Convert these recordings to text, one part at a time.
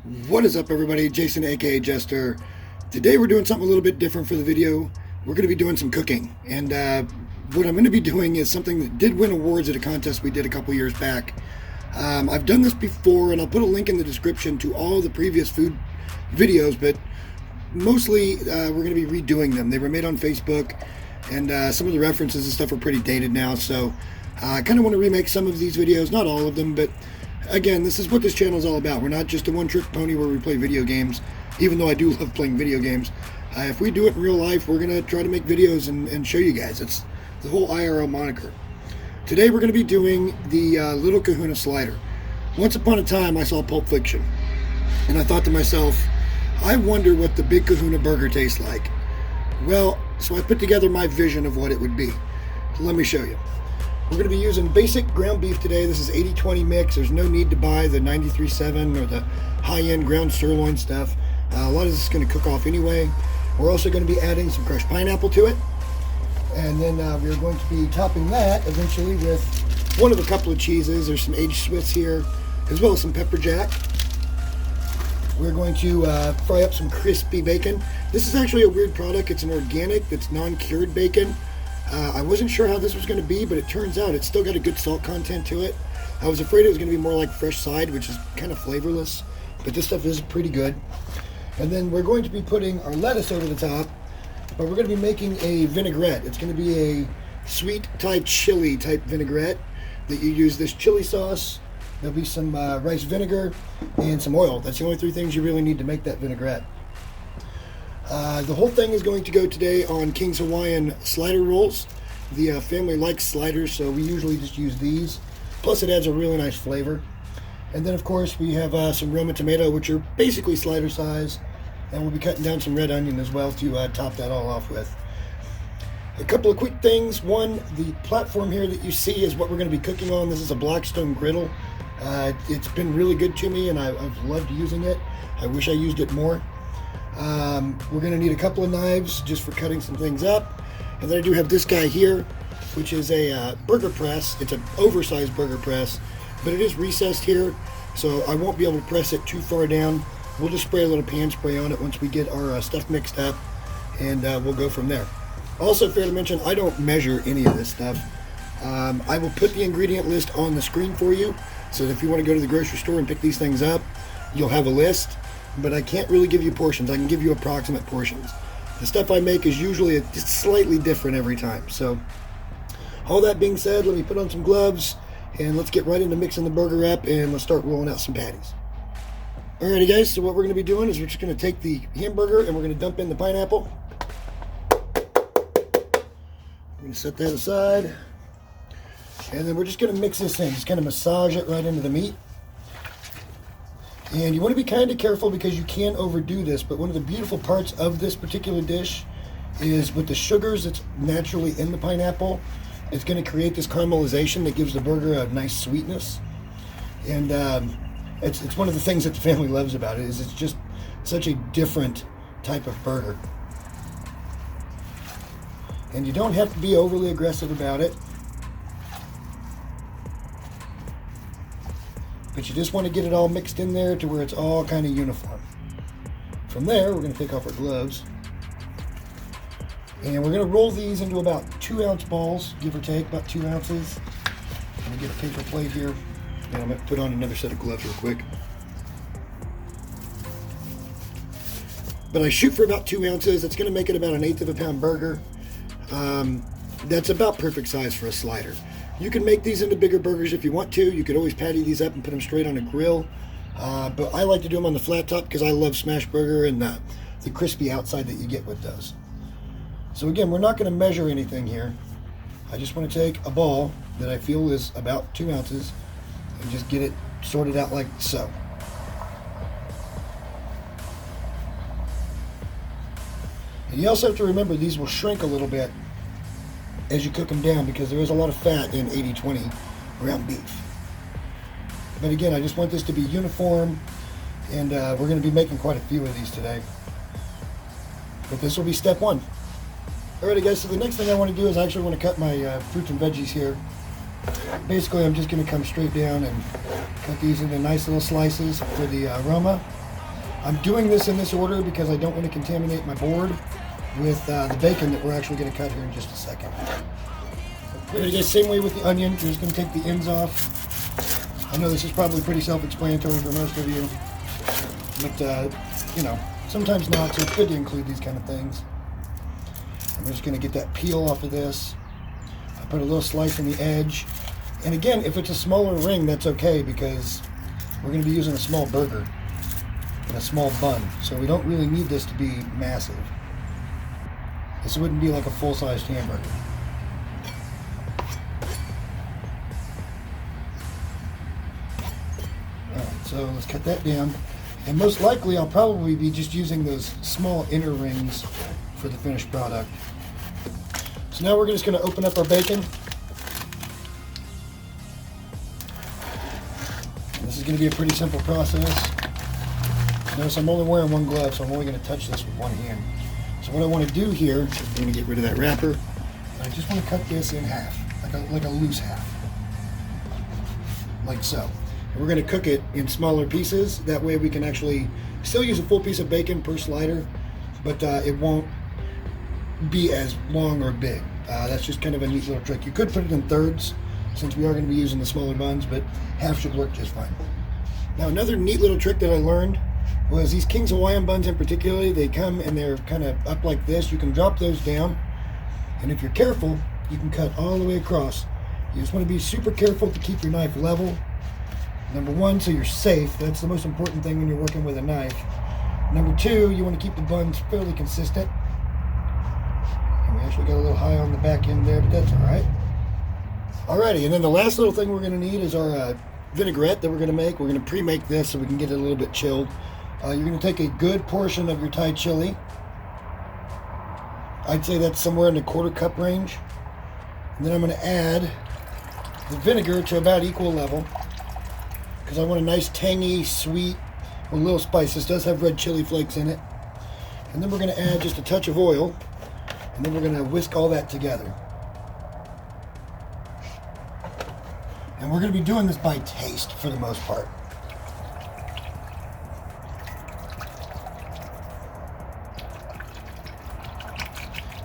What is up, everybody? Jason, aka Jester. Today we're doing something a little bit different for the video. We're going to be doing some cooking, and what I'm going to be doing is something that did win awards at a contest we did a couple years back. I've done this before, and I'll put a link in the description to all the previous food videos, but mostly we're going to be redoing them. They were made on Facebook, and some of the references and stuff are pretty dated now, so I kind of want to remake some of these videos, not all of them, but again, this is what this channel is all about. We're not just a one-trick pony where we play video games, even though I do love playing video games. If we do it in real life, we're going to try to make videos and show you guys. It's the whole IRL moniker. Today we're going to be doing the Little Kahuna slider. Once upon a time, I saw Pulp Fiction, and I thought to myself, I wonder what the Big Kahuna Burger tastes like. Well, so I put together my vision of what it would be. So let me show you. We're going to be using basic ground beef today. This is 80-20 mix. There's no need to buy the 93.7 or the high-end ground sirloin stuff. A lot of this is going to cook off anyway. We're also going to be adding some crushed pineapple to it. And then we're going to be topping that eventually with one of a couple of cheeses. There's some aged Swiss here, as well as some pepper jack. We're going to fry up some crispy bacon. This is actually a weird product. It's an organic, that's non-cured bacon. I wasn't sure how this was going to be, but it turns out it's still got a good salt content to it. I was afraid it was going to be more like fresh side, which is kind of flavorless, but this stuff is pretty good. And then we're going to be putting our lettuce over the top, but we're going to be making a vinaigrette. It's going to be a sweet type chili type vinaigrette that you use this chili sauce. There'll be some rice vinegar and some oil. That's the only three things you really need to make that vinaigrette. The whole thing is going to go today on King's Hawaiian slider rolls. The family likes sliders, so we usually just use these. Plus it adds a really nice flavor. And then of course we have some Roma tomato, which are basically slider size. And we'll be cutting down some red onion as well to top that all off with. A couple of quick things. One, the platform here that you see is what we're going to be cooking on. This is a Blackstone griddle. It's been really good to me, and I've loved using it. I wish I used it more. We're going to need a couple of knives just for cutting some things up. And then I do have this guy here, which is a burger press. It's an oversized burger press, but it is recessed here, so I won't be able to press it too far down. We'll just spray a little pan spray on it once we get our stuff mixed up, and we'll go from there. Also, fair to mention, I don't measure any of this stuff. I will put the ingredient list on the screen for you, so that if you want to go to the grocery store and pick these things up, you'll have a list. But I can't really give you portions. I can give you approximate portions. The stuff I make is usually just slightly different every time. So, all that being said, let me put on some gloves, and let's get right into mixing the burger up, and let's start rolling out some patties. Alrighty guys, so what we're going to be doing is we're just going to take the hamburger, and we're going to dump in the pineapple. We're going to set that aside. And then we're just going to mix this in. Just kind of massage it right into the meat. And you want to be kind of careful because you can overdo this, but one of the beautiful parts of this particular dish is with the sugars that's naturally in the pineapple, it's going to create this caramelization that gives the burger a nice sweetness. And it's one of the things that the family loves about it, is it's just such a different type of burger. And you don't have to be overly aggressive about it, but you just want to get it all mixed in there to where it's all kind of uniform. From there, we're going to take off our gloves, and we're going to roll these into about 2-ounce balls, give or take, about 2 ounces. I'm going to get a paper plate here, and I'm going to put on another set of gloves real quick. But I shoot for about 2 ounces. That's going to make it about 1/8 of a pound burger. That's about perfect size for a slider. You can make these into bigger burgers if you want to. You could always patty these up and put them straight on a grill. But I like to do them on the flat top because I love smash burger and the crispy outside that you get with those. So again, we're not going to measure anything here. I just want to take a ball that I feel is about 2 ounces and just get it sorted out like so. And you also have to remember these will shrink a little bit as you cook them down because there is a lot of fat in 80-20 ground beef. But again, I just want this to be uniform, and we're going to be making quite a few of these today. But this will be step one. Alrighty guys, so the next thing I want to do is I actually want to cut my fruits and veggies here. Basically, I'm just going to come straight down and cut these into nice little slices for the aroma. I'm doing this in this order because I don't want to contaminate my board with the bacon that we're actually going to cut here in just a second. The same way with the onion, you're just going to take the ends off. I know this is probably pretty self-explanatory for most of you, but you know, sometimes not, so it's good to include these kind of things. I'm just going to get that peel off of this. I put a little slice on the edge. And again, if it's a smaller ring, that's okay because we're going to be using a small burger and a small bun. So we don't really need this to be massive. This wouldn't be like a full-sized hamburger. Alright, so let's cut that down. And most likely I'll probably be just using those small inner rings for the finished product. So now we're just going to open up our bacon. This is going to be a pretty simple process. Notice I'm only wearing one glove, so I'm only going to touch this with one hand. So what I want to do here is I'm going to get rid of that wrapper. And I just want to cut this in half, like a loose half. Like so. And we're going to cook it in smaller pieces. That way we can actually still use a full piece of bacon per slider, but it won't be as long or big. That's just kind of a neat little trick. You could put it in thirds, since we are going to be using the smaller buns, but half should work just fine. Now another neat little trick that I learned was these King's Hawaiian buns in particular, they come and they're kind of up like this. You can drop those down, and if you're careful, you can cut all the way across. You just want to be super careful to keep your knife level. Number one, so you're safe. That's the most important thing when you're working with a knife. Number two, you want to keep the buns fairly consistent. And we actually got a little high on the back end there, but that's all right. Alrighty, and then the last little thing we're going to need is our vinaigrette that we're going to make. We're going to pre-make this so we can get it a little bit chilled. You're going to take a good portion of your Thai chili. I'd say that's somewhere in the 1/4 cup range. And then I'm going to add the vinegar to about equal level because I want a nice tangy, sweet, with a little spice. This does have red chili flakes in it. And then we're going to add just a touch of oil, and then we're going to whisk all that together. And we're going to be doing this by taste for the most part.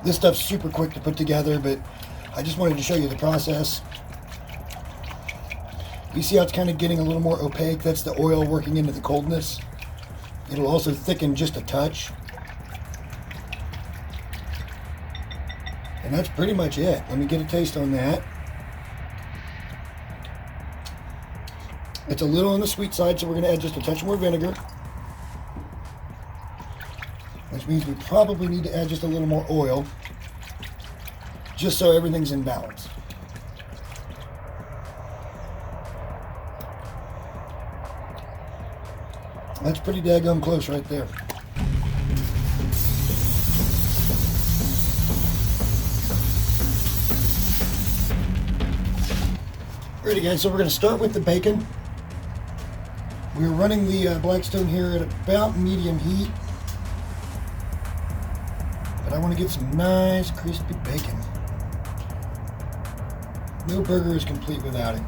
This stuff's super quick to put together, but I just wanted to show you the process. You see how it's kind of getting a little more opaque? That's the oil working into the coldness. It'll also thicken just a touch. And that's pretty much it. Let me get a taste on that. It's a little on the sweet side, so we're going to add just a touch more vinegar. Which means we probably need to add just a little more oil, just so everything's in balance. That's pretty daggum close right there. Alrighty guys, so we're going to start with the bacon. We're running the Blackstone here at about medium heat. But I want to get some nice crispy bacon. No burger is complete without it.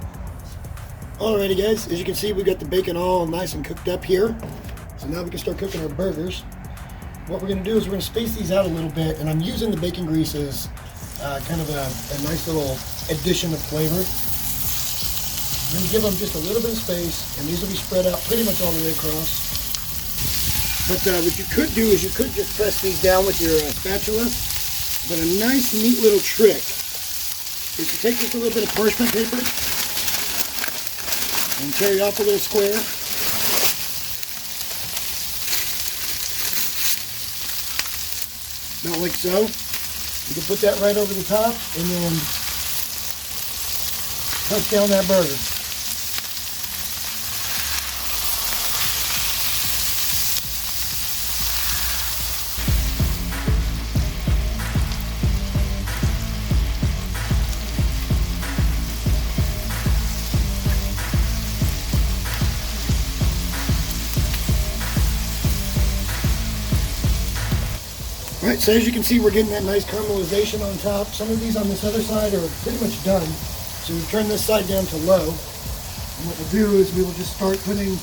Alrighty guys, as you can see we got the bacon all nice and cooked up here. So now we can start cooking our burgers. What we're going to do is we're going to space these out a little bit, and I'm using the bacon grease as kind of a nice little addition of flavor. I'm going to give them just a little bit of space, and these will be spread out pretty much all the way across. But what you could do is you could just press these down with your spatula. But a nice, neat little trick is to take just a little bit of parchment paper and tear off a little square. About like so. You can put that right over the top and then press down that burger. Alright, so as you can see, we're getting that nice caramelization on top. Some of these on this other side are pretty much done. So we turn this side down to low. And what we'll do is we will just start putting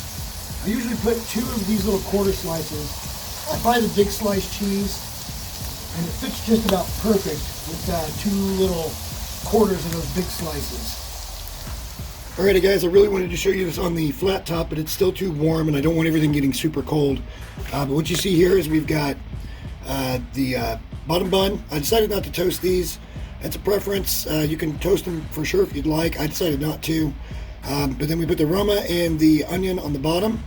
I usually put 2 of these little quarter slices. I buy the big slice cheese, and it fits just about perfect with 2 little quarters of those big slices. Alrighty guys, I really wanted to show you this on the flat top, but it's still too warm and I don't want everything getting super cold. But what you see here is we've got the bottom bun. I decided not to toast these. That's a preference. You can toast them for sure if you'd like. I decided not to. But then we put the Roma and the onion on the bottom,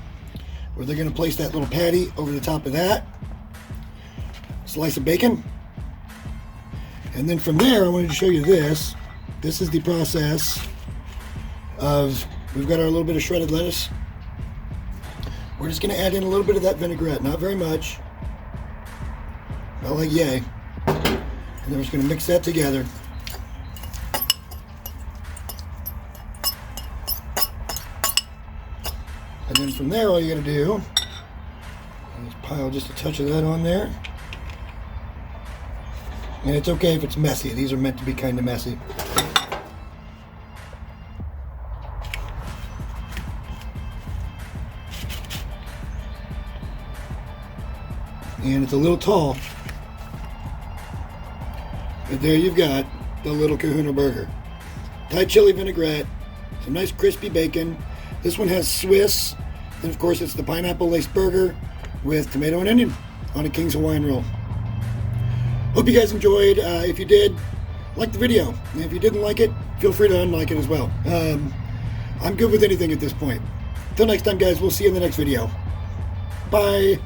where they're going to place that little patty over the top of that. Slice of bacon. And then from there, I wanted to show you this. This is the process of, we've got our little bit of shredded lettuce. We're just going to add in a little bit of that vinaigrette, not very much. Not like yay. And then we're just going to mix that together. And then from there, all you got to do is pile just a touch of that on there. And it's okay if it's messy. These are meant to be kind of messy. And it's a little tall. But there you've got the Little Kahuna Burger. Thai chili vinaigrette, some nice crispy bacon. This one has Swiss, and of course it's the pineapple laced burger with tomato and onion on a King's Hawaiian roll. Hope you guys enjoyed. If you did, like the video. And if you didn't like it, feel free to unlike it as well. I'm good with anything at this point. Until next time guys, we'll see you in the next video. Bye.